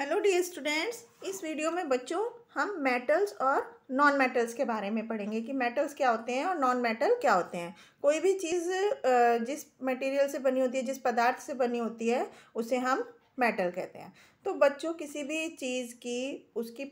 Hello dear students, इस video में बच्चों हम मेटल्स और नॉन मेटल्स के बारे में पढ़ेंगे कि मेटल्स क्या होते हैं और नॉन मेटल क्या होते हैं। कोई भी चीज़ जिस मटेरियल से बनी होती है, जिस पदार्थ से बनी होती है, उसे हम मेटल कहते हैं। तो बच्चों किसी भी चीज़ की उसकी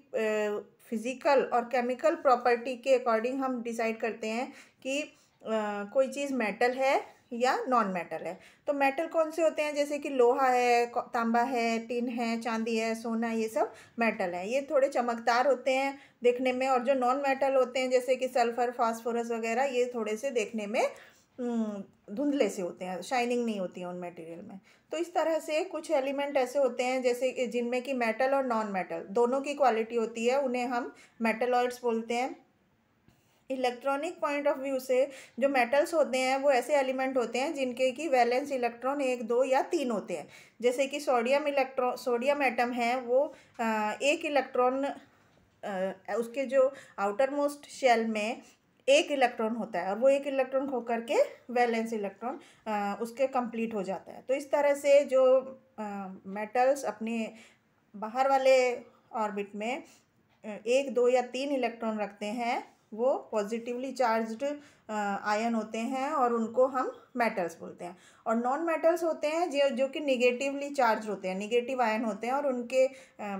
फिज़िकल और केमिकल प्रॉपर्टी के अकॉर्डिंग हम डिसाइड करते हैं कि कोई चीज़ मेटल है या नॉन मेटल है। तो मेटल कौन से होते हैं, जैसे कि लोहा है, तांबा है, टिन है, चांदी है, सोना, ये सब मेटल है। ये थोड़े चमकदार होते हैं देखने में। और जो नॉन मेटल होते हैं जैसे कि सल्फर, फास्फोरस वगैरह, ये थोड़े से देखने में धुंधले से होते हैं, शाइनिंग नहीं होती है उन मटेरियल में। तो इस तरह से कुछ एलिमेंट ऐसे होते हैं जैसे कि जिनमें कि मेटल और नॉन मेटल दोनों की क्वालिटी होती है, उन्हें हम मेटलॉइड्स बोलते हैं। इलेक्ट्रॉनिक पॉइंट ऑफ व्यू से जो मेटल्स होते हैं वो ऐसे एलिमेंट होते हैं जिनके की वैलेंस इलेक्ट्रॉन 1, 2 या 3 होते हैं। जैसे कि सोडियम एटम है, वो एक इलेक्ट्रॉन, उसके जो आउटर मोस्ट शेल में एक इलेक्ट्रॉन होता है और वो एक इलेक्ट्रॉन खो करके वैलेंस इलेक्ट्रॉन उसके कंप्लीट हो जाता है। तो इस तरह से जो मेटल्स अपने बाहर वाले ऑर्बिट में 1, 2 या 3 इलेक्ट्रॉन रखते हैं, वो पॉजिटिवली चार्ज्ड आयन होते हैं और उनको हम मेटल्स बोलते हैं। और नॉन मेटल्स होते हैं जो कि निगेटिवली चार्ज होते हैं, निगेटिव आयन होते हैं, और उनके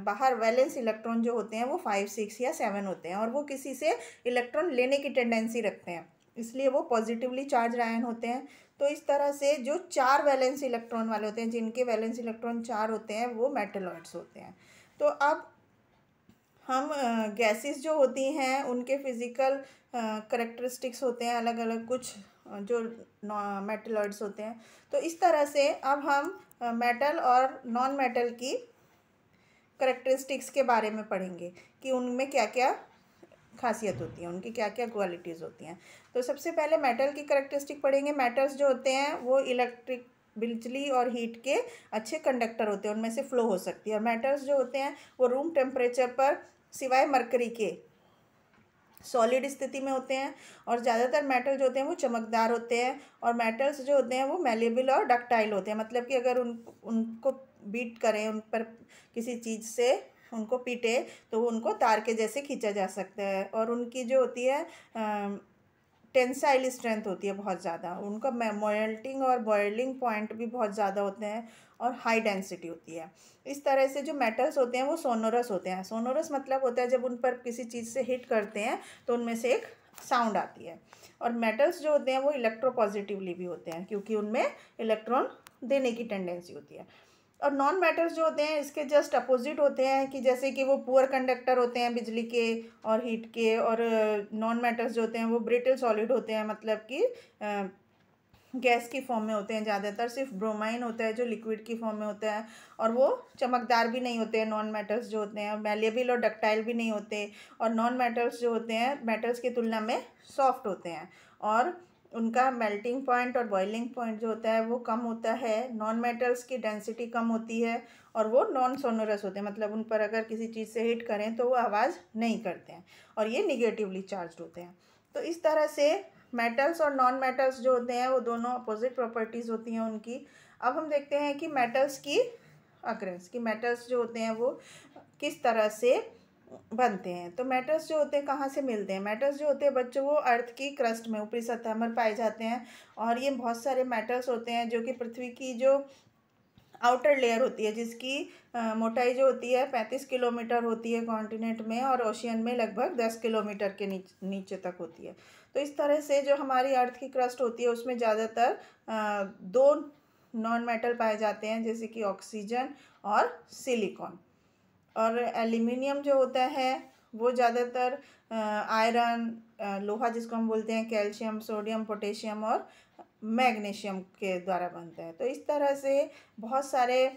बाहर वैलेंस इलेक्ट्रॉन जो होते हैं वो 5, 6 या 7 होते हैं, और वो किसी से इलेक्ट्रॉन लेने की टेंडेंसी रखते हैं, इसलिए वो पॉजिटिवली चार्ज आयन होते हैं। तो इस तरह से जो 4 वैलेंस इलेक्ट्रॉन वाले होते हैं, जिनके वैलेंस इलेक्ट्रॉन 4 होते हैं, वो मेटलॉइड्स होते हैं। तो अब हम गैसेस जो होती हैं उनके फिज़िकल करेक्टरिस्टिक्स होते हैं अलग अलग, कुछ जो मेटलॉइड्स होते हैं। तो इस तरह से अब हम मेटल और नॉन मेटल की करेक्टरिस्टिक्स के बारे में पढ़ेंगे कि उनमें क्या क्या खासियत होती है, उनकी क्या क्या क्वालिटीज़ होती हैं। तो सबसे पहले मेटल की करेक्टरिस्टिक पढ़ेंगे। मेटल्स जो होते हैं वो इलेक्ट्रिक, बिजली और हीट के अच्छे कंडक्टर होते हैं, उनमें से फ्लो हो सकती है। और मेटल्स जो होते हैं वो रूम टेम्परेचर पर सिवाय मरकरी के सॉलिड स्थिति में होते हैं। और ज़्यादातर मेटल जो होते हैं वो चमकदार होते हैं। और मेटल्स जो होते हैं वो मेलेबल और डक्टाइल होते हैं, मतलब कि अगर उनको बीट करें, उन पर किसी चीज़ से उनको पीटे तो वो उनको तार के जैसे खींचा जा सकता है। और उनकी जो होती है टेंसाइल स्ट्रेंथ होती है बहुत ज़्यादा, उनका मेल्टिंग और बॉइलिंग पॉइंट भी बहुत ज़्यादा होते हैं, और हाई डेंसिटी होती है। इस तरह से जो मेटल्स होते हैं वो सोनोरस होते हैं। सोनोरस मतलब होता है जब उन पर किसी चीज़ से हिट करते हैं तो उनमें से एक साउंड आती है। और मेटल्स जो होते हैं वो इलेक्ट्रोपॉजिटिवली भी होते हैं, क्योंकि उनमें इलेक्ट्रॉन देने की टेंडेंसी होती है। और नॉन मेटल्स जो होते हैं इसके जस्ट अपोजिट होते हैं, कि जैसे कि वो पुअर कंडक्टर होते हैं बिजली के और हीट के। और नॉन मेटल्स जो होते हैं वो ब्रिटल सॉलिड होते हैं, मतलब कि गैस की फॉर्म में होते हैं ज़्यादातर। सिर्फ ब्रोमाइन होता है जो लिक्विड की फॉर्म में होता है, और वो चमकदार भी नहीं होते हैं नॉन मेटल्स जो होते हैं, और मैलेबल और डक्टाइल भी नहीं होते। और नॉन मेटल्स जो होते हैं मेटल्स की तुलना में सॉफ्ट होते हैं, और उनका मेल्टिंग पॉइंट और बॉइलिंग पॉइंट जो होता है वो कम होता है। नॉन मेटल्स की डेंसिटी कम होती है, और वो नॉन सोनोरस होते हैं, मतलब उन पर अगर किसी चीज़ से हिट करें तो वो आवाज़ नहीं करते हैं, और ये निगेटिवली चार्ज होते हैं। तो इस तरह से मेटल्स और नॉन मेटल्स जो होते हैं वो दोनों अपोजिट प्रॉपर्टीज़ होती हैं उनकी। अब हम देखते हैं कि मेटल्स की अक्रेंस, कि मेटल्स जो होते हैं वो किस तरह से बनते हैं। तो मेटल्स जो होते हैं कहाँ से मिलते हैं। मेटल्स जो होते हैं बच्चों वो अर्थ की क्रस्ट में, ऊपरी सतह पर पाए जाते हैं। और ये बहुत सारे मेटल्स होते हैं जो कि पृथ्वी की जो आउटर लेयर होती है, जिसकी मोटाई जो होती है 35 किलोमीटर होती है कॉन्टिनेंट में, और ओशियन में लगभग 10 किलोमीटर के नीचे तक होती है। तो इस तरह से जो हमारी अर्थ की क्रस्ट होती है उसमें ज़्यादातर 2 नॉन मेटल पाए जाते हैं, जैसे कि ऑक्सीजन और सिलिकॉन। और एल्यूमिनियम जो होता है वो ज़्यादातर आयरन, लोहा जिसको हम बोलते हैं, कैल्शियम, सोडियम, पोटेशियम और मैग्नीशियम के द्वारा बनता है। तो इस तरह से बहुत सारे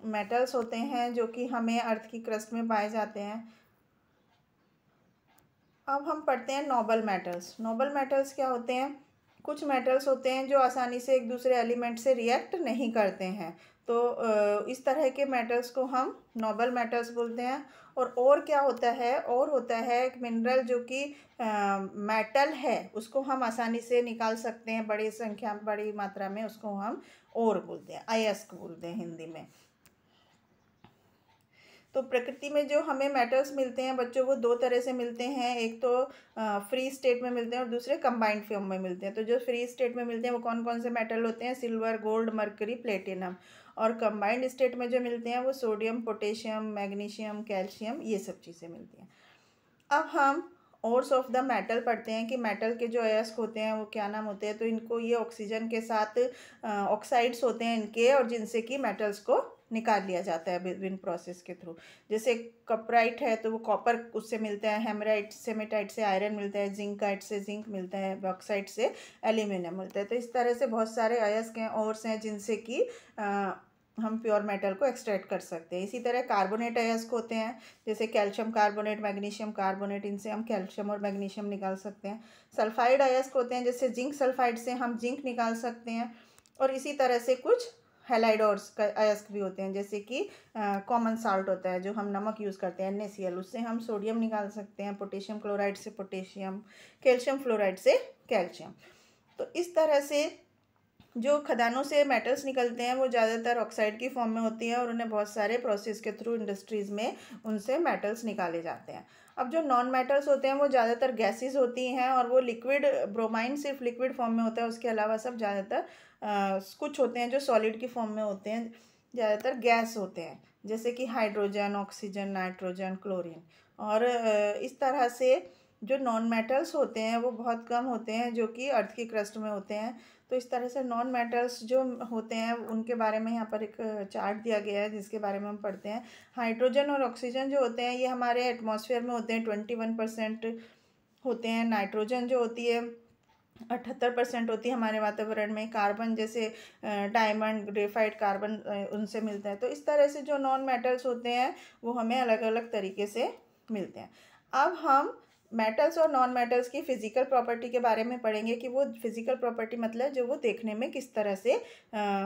मेटल्स होते हैं जो कि हमें अर्थ की क्रस्ट में पाए जाते हैं। अब हम पढ़ते हैं नोबल मेटल्स। नोबल मेटल्स क्या होते हैं। कुछ मेटल्स होते हैं जो आसानी से एक दूसरे एलिमेंट से रिएक्ट नहीं करते हैं, तो इस तरह के मेटल्स को हम नोबल मेटल्स बोलते हैं। और क्या होता है, और होता है एक मिनरल जो कि मेटल है, उसको हम आसानी से निकाल सकते हैं बड़ी संख्या, बड़ी मात्रा में, उसको हम और बोलते हैं, अयस्क बोलते हैं हिंदी में। तो प्रकृति में जो हमें मेटल्स मिलते हैं बच्चों, वो दो तरह से मिलते हैं। एक तो फ्री स्टेट में मिलते हैं और दूसरे कंबाइंड फॉर्म में मिलते हैं। तो जो फ्री स्टेट में मिलते हैं वो कौन कौन से मेटल होते हैं? Silver, gold, mercury, platinum. और कंबाइंड स्टेट में जो मिलते हैं वो सोडियम, पोटेशियम, मैग्नीशियम, कैल्शियम, ये सब चीज़ें मिलती हैं। अब हम ओर्स ऑफ द मेटल पढ़ते हैं कि मेटल के जो अयस्क होते हैं वो क्या नाम होते हैं। तो इनको ये ऑक्सीजन के साथ ऑक्साइड्स होते हैं इनके, और जिनसे कि मेटल्स को निकाल लिया जाता है विभिन्न प्रोसेस के थ्रू। जैसे कपराइट है तो वो कॉपर उससे मिलता है, हेमराइट सेमेटाइट से आयरन मिलता है, जिंकाइट से जिंक मिलता है, बॉक्साइट से एल्यूमिनियम मिलता है। तो इस तरह से बहुत सारे अयस्क हैं, ओर्स हैं, जिनसे कि हम प्योर मेटल को एक्सट्रैक्ट कर सकते हैं। इसी तरह कार्बोनेट अयस्क होते हैं, जैसे कैल्शियम कार्बोनेट, मैग्नीशियम कार्बोनेट, इनसे हम कैल्शियम और मैग्नीशियम निकाल सकते हैं। सल्फाइड अयस्क होते हैं, जैसे जिंक सल्फाइड से हम जिंक निकाल सकते हैं। और इसी तरह से कुछ हेलाइडोर्स का अयस्क भी होते हैं, जैसे कि कॉमन साल्ट होता है जो हम नमक यूज़ करते हैं NaCl, उससे हम सोडियम निकाल सकते हैं, पोटेशियम क्लोराइड से पोटेशियम, कैल्शियम फ्लोराइड से कैल्शियम। तो इस तरह से जो खदानों से मेटल्स निकलते हैं वो ज़्यादातर ऑक्साइड की फॉर्म में होती है, और उन्हें बहुत सारे प्रोसेस के थ्रू इंडस्ट्रीज़ में उनसे मेटल्स निकाले जाते हैं। अब जो नॉन मेटल्स होते हैं वो ज़्यादातर गैसेस होती हैं, और वो लिक्विड, ब्रोमाइन सिर्फ लिक्विड फॉर्म में होता है, उसके अलावा सब ज़्यादातर कुछ होते हैं जो सॉलिड की फॉर्म में होते हैं, ज़्यादातर गैस होते हैं, जैसे कि हाइड्रोजन, ऑक्सीजन, नाइट्रोजन, क्लोरीन। और इस तरह से जो नॉन मेटल्स होते हैं वो बहुत कम होते हैं, जो कि अर्थ की क्रस्ट में होते हैं। तो इस तरह से नॉन मेटल्स जो होते हैं उनके बारे में यहाँ पर एक चार्ट दिया गया है, जिसके बारे में हम पढ़ते हैं। हाइड्रोजन और ऑक्सीजन जो होते हैं ये हमारे एटमॉस्फेयर में होते हैं, 21% होते हैं। नाइट्रोजन जो होती है 78% होती है हमारे वातावरण में। कार्बन, जैसे डायमंड, ग्रेफाइट, कार्बन उनसे मिलता है। तो इस तरह से जो नॉन मेटल्स होते हैं वो हमें अलग अलग तरीके से मिलते हैं। अब हम मेटल्स और नॉन मेटल्स की फिजिकल प्रॉपर्टी के बारे में पढ़ेंगे कि वो फिजिकल प्रॉपर्टी मतलब जो वो देखने में किस तरह से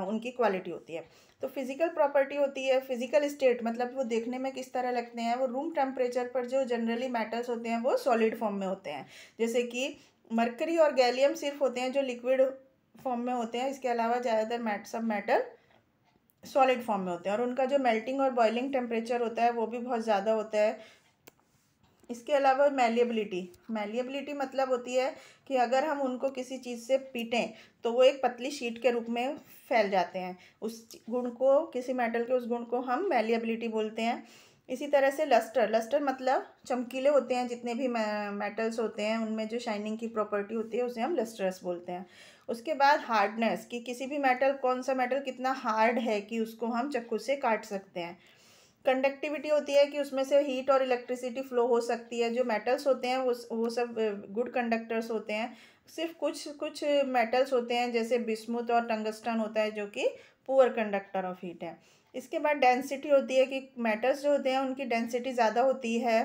उनकी क्वालिटी होती है। तो फिजिकल प्रॉपर्टी होती है, फिजिकल स्टेट मतलब वो देखने में किस तरह लगते हैं। वो रूम टेम्परेचर पर जो जनरली मेटल्स होते हैं वो सॉलिड फॉर्म में होते हैं, जैसे कि मरकरी और गैलियम सिर्फ होते हैं जो लिक्विड फॉर्म में होते हैं। इसके अलावा ज़्यादातर सब मेटल सॉलिड फॉर्म में होते हैं, और उनका जो मेल्टिंग और बॉइलिंग टेम्परेचर होता है वो भी बहुत ज़्यादा होता है। इसके अलावा मैलिएबिलिटी मतलब होती है कि अगर हम उनको किसी चीज़ से पीटें तो वो एक पतली शीट के रूप में फैल जाते हैं। उस गुण को, किसी मेटल के उस गुण को हम मैलिएबिलिटी बोलते हैं। इसी तरह से लस्टर मतलब चमकीले होते हैं, जितने भी मेटल्स होते हैं उनमें जो शाइनिंग की प्रॉपर्टी होती है उसे हम लस्टरस बोलते हैं। उसके बाद हार्डनेस, कि किसी भी मेटल, कौन सा मेटल कितना हार्ड है कि उसको हम चाकू से काट सकते हैं। कंडक्टिविटी होती है कि उसमें से हीट और इलेक्ट्रिसिटी फ्लो हो सकती है। जो मेटल्स होते हैं वो सब गुड कंडक्टर्स होते हैं। सिर्फ कुछ कुछ मेटल्स होते हैं, जैसे बिस्मुथ और टंगस्टन होता है, जो कि पुअर कंडक्टर ऑफ हीट है। इसके बाद डेंसिटी होती है कि मेटल्स जो होते हैं उनकी डेंसिटी ज़्यादा होती है।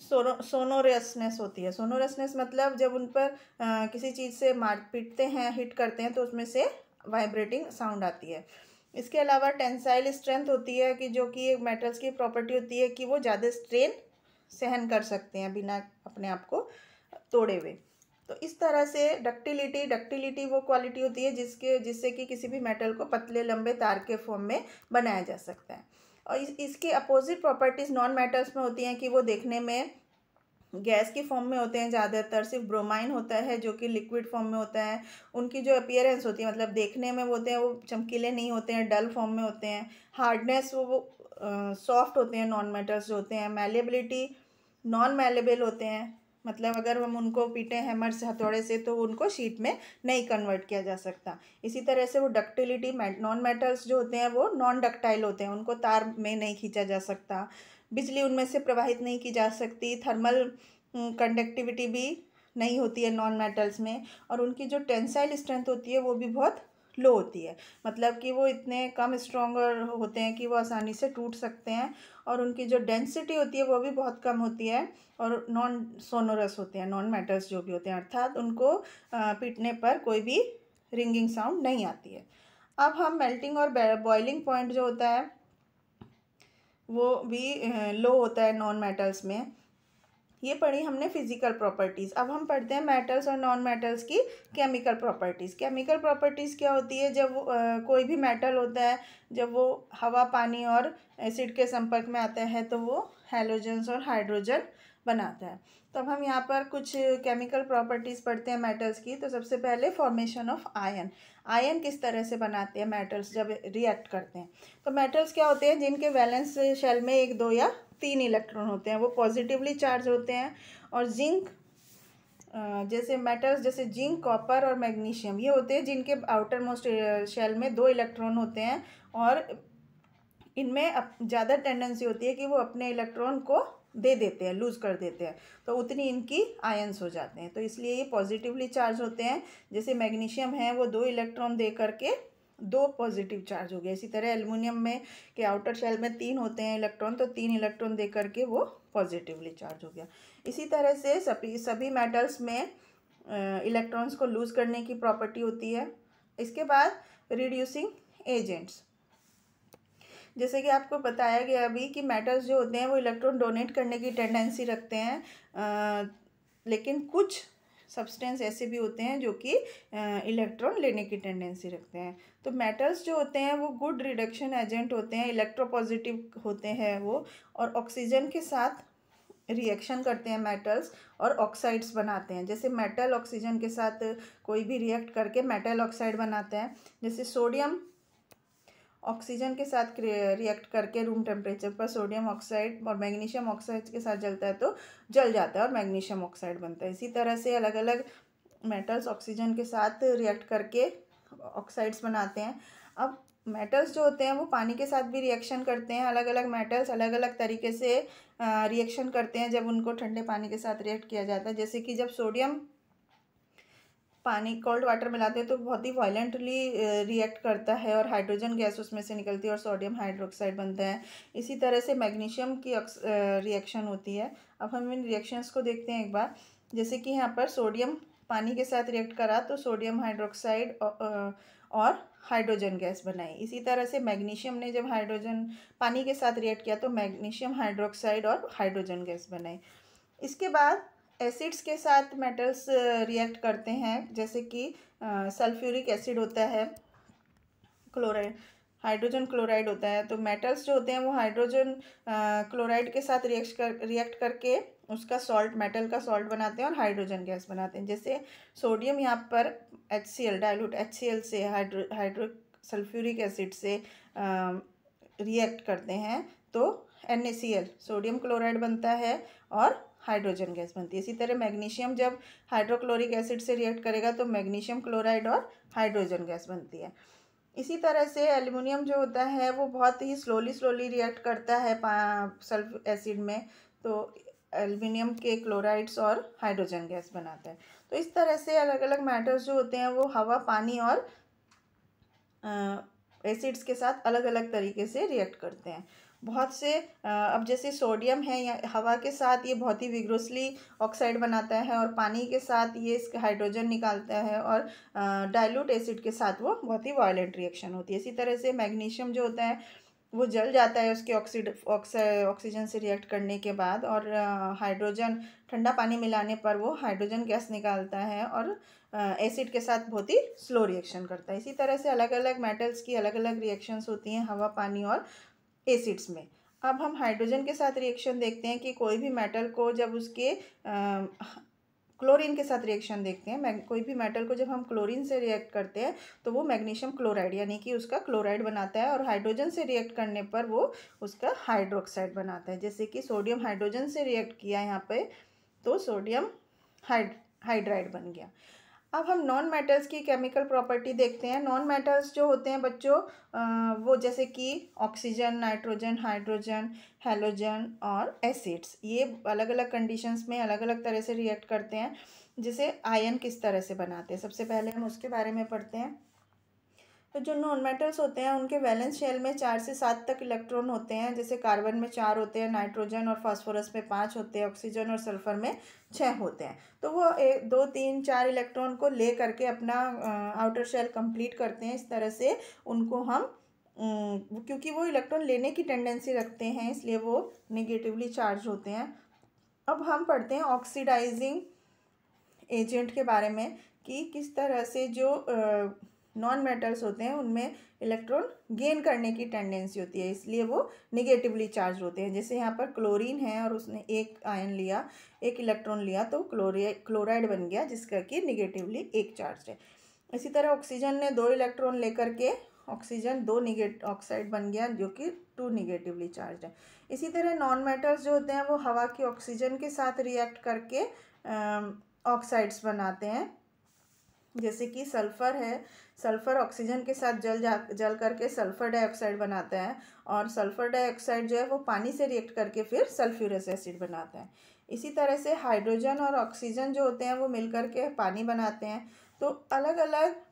सोनोरसनेस होती है। सोनोरसनेस मतलब जब उन पर किसी चीज़ से मार पीटते हैं, हिट करते हैं, तो उसमें से वाइब्रेटिंग साउंड आती है। इसके अलावा टेंसाइल स्ट्रेंथ होती है, कि जो कि मेटल्स की प्रॉपर्टी होती है कि वो ज़्यादा स्ट्रेन सहन कर सकते हैं बिना अपने आप को तोड़े हुए। तो इस तरह से डक्टिलिटी वो क्वालिटी होती है जिससे कि किसी भी मेटल को पतले लंबे तार के फॉर्म में बनाया जा सकता है। और इसकी अपोजिट प्रॉपर्टीज़ नॉन मेटल्स में होती हैं कि वो देखने में गैस की फॉर्म में होते हैं। ज़्यादातर सिर्फ ब्रोमाइन होता है जो कि लिक्विड फॉर्म में होता है। उनकी जो अपीयरेंस होती है, मतलब देखने में वो होते हैं, वो चमकीले नहीं होते हैं, डल फॉर्म में होते हैं। हार्डनेस, वो सॉफ्ट होते हैं नॉन मेटल्स जो होते हैं। मैलेबिलिटी, नॉन मैलेबल होते हैं, मतलब अगर हम उनको पीटे हैमर से, हथौड़े से, तो उनको शीट में नहीं कन्वर्ट किया जा सकता। इसी तरह से वो डक्टिलिटी, नॉन मेटल्स जो होते हैं वो नॉन डक्टाइल होते हैं, उनको तार में नहीं खींचा जा सकता, बिजली उनमें से प्रवाहित नहीं की जा सकती। थर्मल कंडक्टिविटी भी नहीं होती है नॉन मेटल्स में। और उनकी जो टेंसाइल स्ट्रेंथ होती है वो भी बहुत लो होती है, मतलब कि वो इतने कम स्ट्रॉन्गर होते हैं कि वो आसानी से टूट सकते हैं। और उनकी जो डेंसिटी होती है वो भी बहुत कम होती है, और नॉन सोनोरस होते हैं नॉन मेटल्स जो भी होते हैं, अर्थात उनको पीटने पर कोई भी रिंगिंग साउंड नहीं आती है। अब हम मेल्टिंग और बॉइलिंग पॉइंट जो होता है वो भी लो होता है नॉन मेटल्स में। ये पढ़ी हमने फिजिकल प्रॉपर्टीज़। अब हम पढ़ते हैं मेटल्स और नॉन मेटल्स की केमिकल प्रॉपर्टीज़। केमिकल प्रॉपर्टीज़ क्या होती है? जब कोई भी मेटल होता है, जब वो हवा, पानी और एसिड के संपर्क में आता है तो वो हैलोजन्स और हाइड्रोजन बनाता है। तो अब हम यहाँ पर कुछ केमिकल प्रॉपर्टीज़ पढ़ते हैं मेटल्स की। तो सबसे पहले फॉर्मेशन ऑफ आयन। आयन किस तरह से बनाते हैं मेटल्स जब रिएक्ट करते हैं? तो मेटल्स क्या होते हैं? जिनके वैलेंस शेल में 1, 2 या 3 इलेक्ट्रॉन होते हैं, वो पॉजिटिवली चार्ज होते हैं। और जिंक जैसे मेटल्स जैसे जिंक, कॉपर और मैग्नीशियम ये होते हैं जिनके आउटर मोस्ट शेल में 2 इलेक्ट्रॉन होते हैं और इनमें ज़्यादा टेंडेंसी होती है कि वो अपने इलेक्ट्रॉन को दे देते हैं, लूज़ कर देते हैं, तो उतनी इनकी आयंस हो जाते हैं। तो इसलिए ये पॉजिटिवली चार्ज होते हैं। जैसे मैग्नीशियम है वो 2 इलेक्ट्रॉन दे करके 2 पॉजिटिव चार्ज हो गया। इसी तरह एल्युमिनियम में के आउटर शेल में 3 होते हैं इलेक्ट्रॉन, तो 3 इलेक्ट्रॉन दे करके वो पॉजिटिवली चार्ज हो गया। इसी तरह से सभी मेटल्स में इलेक्ट्रॉन्स को लूज़ करने की प्रॉपर्टी होती है। इसके बाद रिड्यूसिंग एजेंट्स, जैसे कि आपको बताया गया अभी कि मेटल्स जो होते हैं वो इलेक्ट्रॉन डोनेट करने की टेंडेंसी रखते हैं, लेकिन कुछ सब्सटेंस ऐसे भी होते हैं जो कि इलेक्ट्रॉन लेने की टेंडेंसी रखते हैं। तो मेटल्स जो होते हैं वो गुड रिडक्शन एजेंट होते हैं, इलेक्ट्रोपॉजिटिव होते हैं वो, और ऑक्सीजन के साथ रिएक्शन करते हैं मेटल्स और ऑक्साइड्स बनाते हैं। जैसे मेटल ऑक्सीजन के साथ कोई भी रिएक्ट करके मेटल ऑक्साइड बनाते हैं। जैसे सोडियम ऑक्सीजन के साथ रिएक्ट करके रूम टेम्परेचर पर सोडियम ऑक्साइड और मैग्नीशियम ऑक्साइड के साथ जलता है तो जल जाता है और मैग्नीशियम ऑक्साइड बनता है। इसी तरह से अलग अलग मेटल्स ऑक्सीजन के साथ रिएक्ट करके ऑक्साइड्स बनाते हैं। अब मेटल्स जो होते हैं वो पानी के साथ भी रिएक्शन करते हैं। अलग अलग मेटल्स अलग अलग तरीके से रिएक्शन करते हैं जब उनको ठंडे पानी के साथ रिएक्ट किया जाता है। जैसे कि जब सोडियम पानी कोल्ड वाटर मिलाते हैं तो बहुत ही वायलेंटली रिएक्ट करता है और हाइड्रोजन गैस उसमें से निकलती है और सोडियम हाइड्रोक्साइड बनता है। इसी तरह से मैग्नीशियम की रिएक्शन होती है। अब हम इन रिएक्शंस को देखते हैं एक बार। जैसे कि यहाँ पर सोडियम पानी के साथ रिएक्ट करा तो सोडियम हाइड्रोक्साइड और हाइड्रोजन गैस बनाई। इसी तरह से मैग्नीशियम ने जब हाइड्रोजन पानी के साथ रिएक्ट किया तो मैग्नीशियम हाइड्रोक्साइड और हाइड्रोजन गैस बनाई। इसके बाद एसिड्स के साथ मेटल्स रिएक्ट करते हैं। जैसे कि सल्फ्यूरिक एसिड होता है, क्लोराइड, हाइड्रोजन क्लोराइड होता है। तो मेटल्स जो होते हैं वो हाइड्रोजन क्लोराइड के साथ रिएक्ट करके उसका सॉल्ट, मेटल का सॉल्ट बनाते हैं और हाइड्रोजन गैस बनाते हैं। जैसे सोडियम यहाँ पर HCl डाइल्यूट HCl से हाइड्रो सल्फ्यूरिक एसिड से रिएक्ट करते हैं तो NaCl सोडियम क्लोराइड बनता है और हाइड्रोजन गैस बनती है। इसी तरह मैग्नीशियम जब हाइड्रोक्लोरिक एसिड से रिएक्ट करेगा तो मैग्नीशियम क्लोराइड और हाइड्रोजन गैस बनती है। इसी तरह से एल्युमिनियम जो होता है वो बहुत ही स्लोली रिएक्ट करता है सल्फ एसिड में, तो एल्युमिनियम के क्लोराइड्स और हाइड्रोजन गैस बनाता है। तो इस तरह से अलग अलग मैटर्स जो होते हैं वो हवा, पानी और एसिड्स के साथ अलग अलग तरीके से रिएक्ट करते हैं। बहुत से अब जैसे सोडियम है या हवा के साथ ये बहुत ही विग्रोसली ऑक्साइड बनाता है और पानी के साथ ये हाइड्रोजन निकालता है और डाइल्यूट एसिड के साथ वो बहुत ही वायलेंट रिएक्शन होती है। इसी तरह से मैग्नीशियम जो होता है वो जल जाता है उसके ऑक्सीजन से रिएक्ट करने के बाद, और हाइड्रोजन ठंडा पानी मिलाने पर वो हाइड्रोजन गैस निकालता है और एसिड के साथ बहुत ही स्लो रिएक्शन करता है। इसी तरह से अलग अलग मेटल्स की अलग अलग रिएक्शंस होती हैं हवा, पानी और एसिड्स में। अब हम हाइड्रोजन के साथ रिएक्शन देखते हैं कि कोई भी मेटल को जब उसके क्लोरीन के साथ रिएक्शन देखते हैं। कोई भी मेटल को जब हम क्लोरीन से रिएक्ट करते हैं तो वो मैग्नीशियम क्लोराइड यानी कि उसका क्लोराइड बनाता है, और हाइड्रोजन से रिएक्ट करने पर वो उसका हाइड्रोक्साइड बनाता है। जैसे कि सोडियम हाइड्रोजन से रिएक्ट किया यहाँ पे तो सोडियम हाइड्राइड बन गया। अब हम नॉन मेटल्स की केमिकल प्रॉपर्टी देखते हैं। नॉन मेटल्स जो होते हैं बच्चों वो जैसे कि ऑक्सीजन, नाइट्रोजन, हाइड्रोजन, हैलोजन और एसिड्स, ये अलग अलग कंडीशंस में अलग अलग तरह से रिएक्ट करते हैं। जैसे आयन किस तरह से बनाते हैं, सबसे पहले हम उसके बारे में पढ़ते हैं। तो जो नॉन मेटल्स होते हैं उनके वैलेंस शेल में 4 से 7 तक इलेक्ट्रॉन होते हैं। जैसे कार्बन में 4 होते हैं, नाइट्रोजन और फास्फोरस में 5 होते हैं, ऑक्सीजन और सल्फर में 6 होते हैं। तो वो 1, 2, 3, 4 इलेक्ट्रॉन को ले करके अपना आउटर शेल कंप्लीट करते हैं। इस तरह से उनको हम क्योंकि वो इलेक्ट्रॉन लेने की टेंडेंसी रखते हैं इसलिए वो नेगेटिवली चार्ज होते हैं। अब हम पढ़ते हैं ऑक्सीडाइजिंग एजेंट के बारे में कि किस तरह से जो नॉन मेटल्स होते हैं उनमें इलेक्ट्रॉन गेन करने की टेंडेंसी होती है, इसलिए वो निगेटिवली चार्ज होते हैं। जैसे यहाँ पर क्लोरीन है और उसने एक आयन लिया, एक इलेक्ट्रॉन लिया, तो क्लोराइड बन गया जिसका कि निगेटिवली एक चार्ज है। इसी तरह ऑक्सीजन ने 2 इलेक्ट्रॉन लेकर के ऑक्सीजन 2 ऑक्साइड बन गया जो कि 2 निगेटिवली चार्ज है। इसी तरह नॉन मेटल्स जो होते हैं वो हवा की ऑक्सीजन के साथ रिएक्ट करके ऑक्साइड्स बनाते हैं। जैसे कि सल्फ़र है, सल्फ़र ऑक्सीजन के साथ जल करके सल्फ़र डाइऑक्साइड बनाता है, और सल्फ़र डाइऑक्साइड जो है वो पानी से रिएक्ट करके फिर सल्फ्यूरस एसिड बनाता है। इसी तरह से हाइड्रोजन और ऑक्सीजन जो होते हैं वो मिलकर के पानी बनाते हैं। तो अलग अलग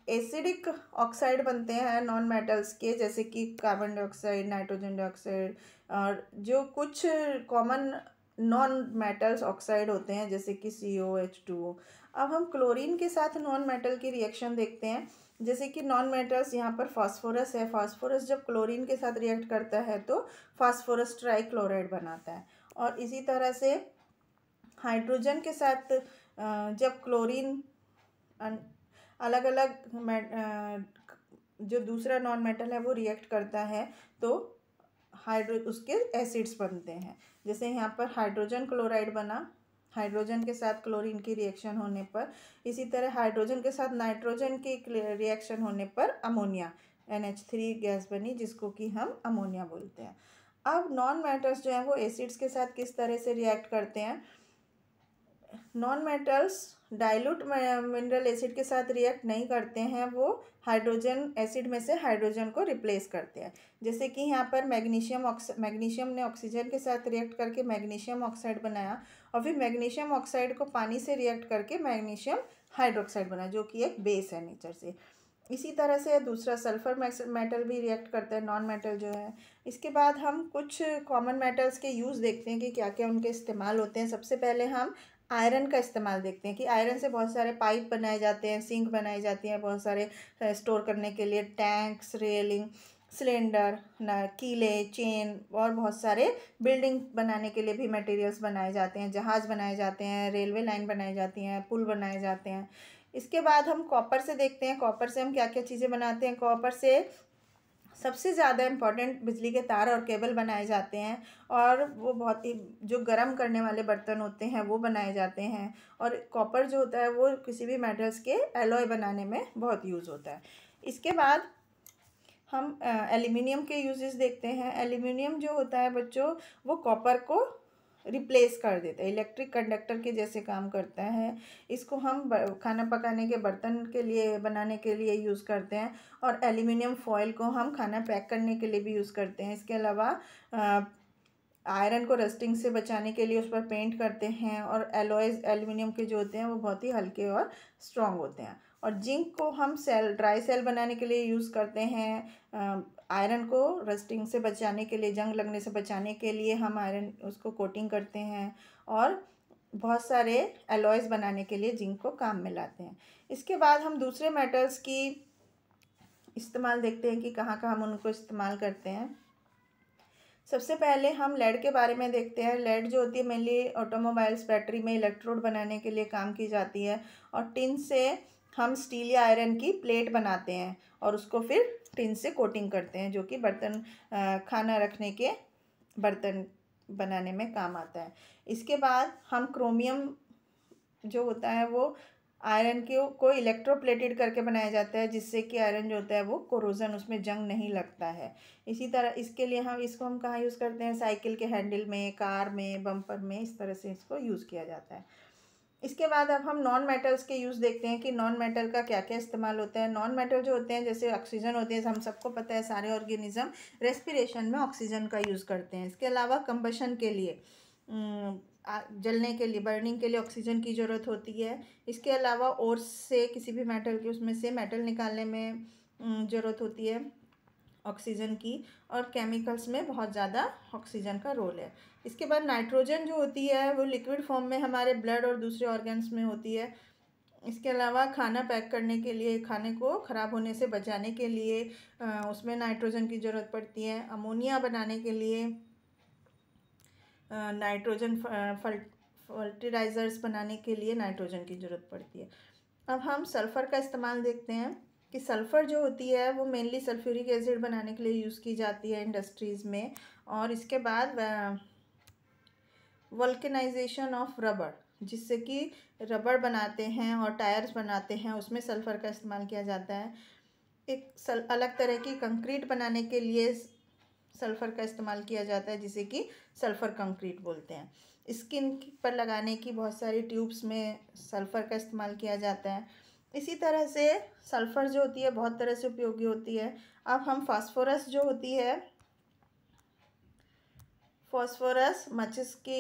एसिडिक ऑक्साइड बनते हैं नॉन मेटल्स के, जैसे कि कार्बन डाइऑक्साइड, नाइट्रोजन डाइऑक्साइड, और जो कुछ कॉमन नॉन मेटल्स ऑक्साइड होते हैं जैसे कि COH2O। अब हम क्लोरीन के साथ नॉन मेटल की रिएक्शन देखते हैं। जैसे कि नॉन मेटल्स यहाँ पर फास्फोरस है, फास्फोरस जब क्लोरीन के साथ रिएक्ट करता है तो फास्फोरस ट्राइक्लोराइड बनाता है। और इसी तरह से हाइड्रोजन के साथ जब क्लोरीन अलग अलग जो दूसरा नॉन मेटल है वो रिएक्ट करता है तो उसके एसिड्स बनते हैं। जैसे यहाँ पर हाइड्रोजन क्लोराइड बना हाइड्रोजन के साथ क्लोरीन की रिएक्शन होने पर। इसी तरह हाइड्रोजन के साथ नाइट्रोजन की रिएक्शन होने पर अमोनिया NH3 गैस बनी, जिसको कि हम अमोनिया बोलते हैं। अब नॉन मेटल्स जो हैं वो एसिड्स के साथ किस तरह से रिएक्ट करते हैं। Non metals dilute mineral acid के साथ रिएक्ट नहीं करते हैं, वो हाइड्रोजन एसिड में से हाइड्रोजन को रिप्लेस करते हैं। जैसे कि यहाँ पर मैग्नीशियम ने ऑक्सीजन के साथ रिएक्ट करके मैग्नीशियम ऑक्साइड बनाया, और फिर मैग्नीशियम ऑक्साइड को पानी से रिएक्ट करके मैग्नीशियम हाइड्रोक्साइड बनाया जो कि एक बेस है नेचर से। इसी तरह से दूसरा सल्फर मेटल भी रिएक्ट करता है नॉन मेटल जो है। इसके बाद हम कुछ कॉमन मेटल्स के यूज़ देखते हैं कि क्या क्या उनके इस्तेमाल होते हैं। सबसे पहले हम आयरन का इस्तेमाल देखते हैं कि आयरन से बहुत सारे पाइप बनाए जाते हैं, सिंक बनाई जाती हैं, बहुत सारे स्टोर करने के लिए टैंक्स, रेलिंग, सिलेंडर, कीले, चेन, और बहुत सारे बिल्डिंग बनाने के लिए भी मटेरियल्स बनाए जाते हैं, जहाज़ बनाए जाते हैं, रेलवे लाइन बनाई जाती हैं, पुल बनाए जाते हैं। इसके बाद हम कॉपर से देखते हैं, कॉपर से हम क्या क्या चीज़ें बनाते हैं। कॉपर से सबसे ज़्यादा इम्पॉर्टेंट बिजली के तार और केबल बनाए जाते हैं, और वो बहुत ही जो गर्म करने वाले बर्तन होते हैं वो बनाए जाते हैं। और कॉपर जो होता है वो किसी भी मेटल्स के एलॉय बनाने में बहुत यूज़ होता है। इसके बाद हम एल्यूमिनियम के यूजेस देखते हैं। एल्यूमिनियम जो होता है बच्चों वो कॉपर को रिप्लेस कर देता है, इलेक्ट्रिक कंडक्टर के जैसे काम करता है। इसको हम खाना पकाने के बर्तन के लिए बनाने के लिए यूज़ करते हैं, और एल्यूमिनियम फॉयल को हम खाना पैक करने के लिए भी यूज़ करते हैं। इसके अलावा आयरन को रस्टिंग से बचाने के लिए उस पर पेंट करते हैं, और एलॉयज़ एल्यूमिनियम के जो होते हैं वो बहुत ही हल्के और स्ट्रॉन्ग होते हैं। और जिंक को हम ड्राई सेल बनाने के लिए यूज़ करते हैं। आयरन को रस्टिंग से बचाने के लिए, जंग लगने से बचाने के लिए हम आयरन उसको कोटिंग करते हैं, और बहुत सारे एलॉयज़ बनाने के लिए जिंक को काम में लाते हैं। इसके बाद हम दूसरे मेटल्स की इस्तेमाल देखते हैं कि कहाँ कहाँ हम उनको इस्तेमाल करते हैं। सबसे पहले हम लेड के बारे में देखते हैं। लेड जो होती है मेनली ऑटोमोबाइल्स, बैटरी में इलेक्ट्रोड बनाने के लिए काम की जाती है, और टिन से हम स्टील या आयरन की प्लेट बनाते हैं और उसको फिर टिन से कोटिंग करते हैं, जो कि बर्तन खाना रखने के बर्तन बनाने में काम आता है। इसके बाद हम क्रोमियम जो होता है वो आयरन को इलेक्ट्रोप्लेटेड करके बनाया जाता है, जिससे कि आयरन जो होता है वो कोरोजन, उसमें जंग नहीं लगता है। इसी तरह इसके लिए हम कहाँ यूज़ करते हैं, साइकिल के हैंडल में, कार में, बम्पर में, इस तरह से इसको यूज़ किया जाता है। इसके बाद अब हम नॉन मेटल्स के यूज़ देखते हैं कि नॉन मेटल का क्या क्या इस्तेमाल होता है। नॉन मेटल जो होते हैं जैसे ऑक्सीजन होती है, हम सबको पता है सारे ऑर्गेनिज्म रेस्पिरेशन में ऑक्सीजन का यूज़ करते हैं। इसके अलावा कंबशन के लिए, जलने के लिए, बर्निंग के लिए ऑक्सीजन की ज़रूरत होती है। इसके अलावा और से किसी भी मेटल के उसमें से मेटल निकालने में ज़रूरत होती है ऑक्सीजन की, और केमिकल्स में बहुत ज़्यादा ऑक्सीजन का रोल है। इसके बाद नाइट्रोजन जो होती है वो लिक्विड फॉर्म में हमारे ब्लड और दूसरे ऑर्गन्स में होती है। इसके अलावा खाना पैक करने के लिए, खाने को ख़राब होने से बचाने के लिए उसमें नाइट्रोजन की ज़रूरत पड़ती है। अमोनिया बनाने के लिए नाइट्रोजन फर्टिलाइज़र्स बनाने के लिए नाइट्रोजन की ज़रूरत पड़ती है। अब हम सल्फ़र का इस्तेमाल देखते हैं कि सल्फ़र जो होती है वो मेनली सल्फ्यूरिक एसिड बनाने के लिए यूज़ की जाती है इंडस्ट्रीज़ में। और इसके बाद वल्केनाइजेशन ऑफ रबर, जिससे कि रबर बनाते हैं और टायर्स बनाते हैं, उसमें सल्फ़र का इस्तेमाल किया जाता है। एक अलग तरह की कंक्रीट बनाने के लिए सल्फ़र का इस्तेमाल किया जाता है, जिसे कि सल्फ़र कंक्रीट बोलते हैं। स्किन पर लगाने की बहुत सारी ट्यूब्स में सल्फ़र का इस्तेमाल किया जाता है। इसी तरह से सल्फ़र जो होती है बहुत तरह से उपयोगी होती है। अब हम फास्फोरस जो होती है, फास्फोरस माचिस के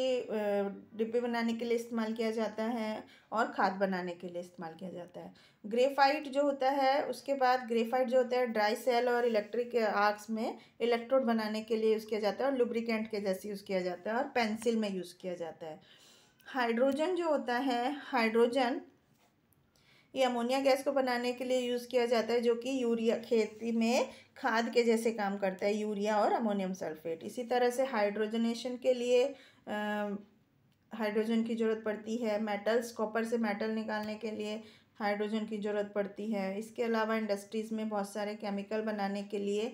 डिब्बे बनाने के लिए इस्तेमाल किया जाता है और खाद बनाने के लिए इस्तेमाल किया जाता है। ग्रेफाइट जो होता है, उसके बाद ग्रेफाइट जो होता है ड्राई सेल और इलेक्ट्रिक आर्क्स में इलेक्ट्रोड बनाने के लिए यूज़ किया जाता है और लुब्रिकेंट के जैसे यूज़ किया जाता है और पेंसिल में यूज़ किया जाता है। हाइड्रोजन जो होता है, हाइड्रोजन ये अमोनिया गैस को बनाने के लिए यूज़ किया जाता है, जो कि यूरिया खेती में खाद के जैसे काम करता है, यूरिया और अमोनियम सल्फेट। इसी तरह से हाइड्रोजनेशन के लिए हाइड्रोजन की ज़रूरत पड़ती है। मेटल्स, कॉपर से मेटल निकालने के लिए हाइड्रोजन की ज़रूरत पड़ती है। इसके अलावा इंडस्ट्रीज़ में बहुत सारे केमिकल बनाने के लिए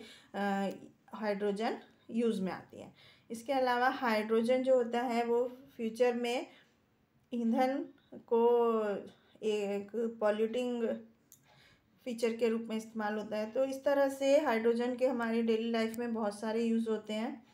हाइड्रोजन यूज़ में आती है। इसके अलावा हाइड्रोजन जो होता है वो फ्यूचर में ईंधन को एक पॉल्यूटिंग फीचर के रूप में इस्तेमाल होता है। तो इस तरह से हाइड्रोजन के हमारी डेली लाइफ में बहुत सारे यूज़ होते हैं।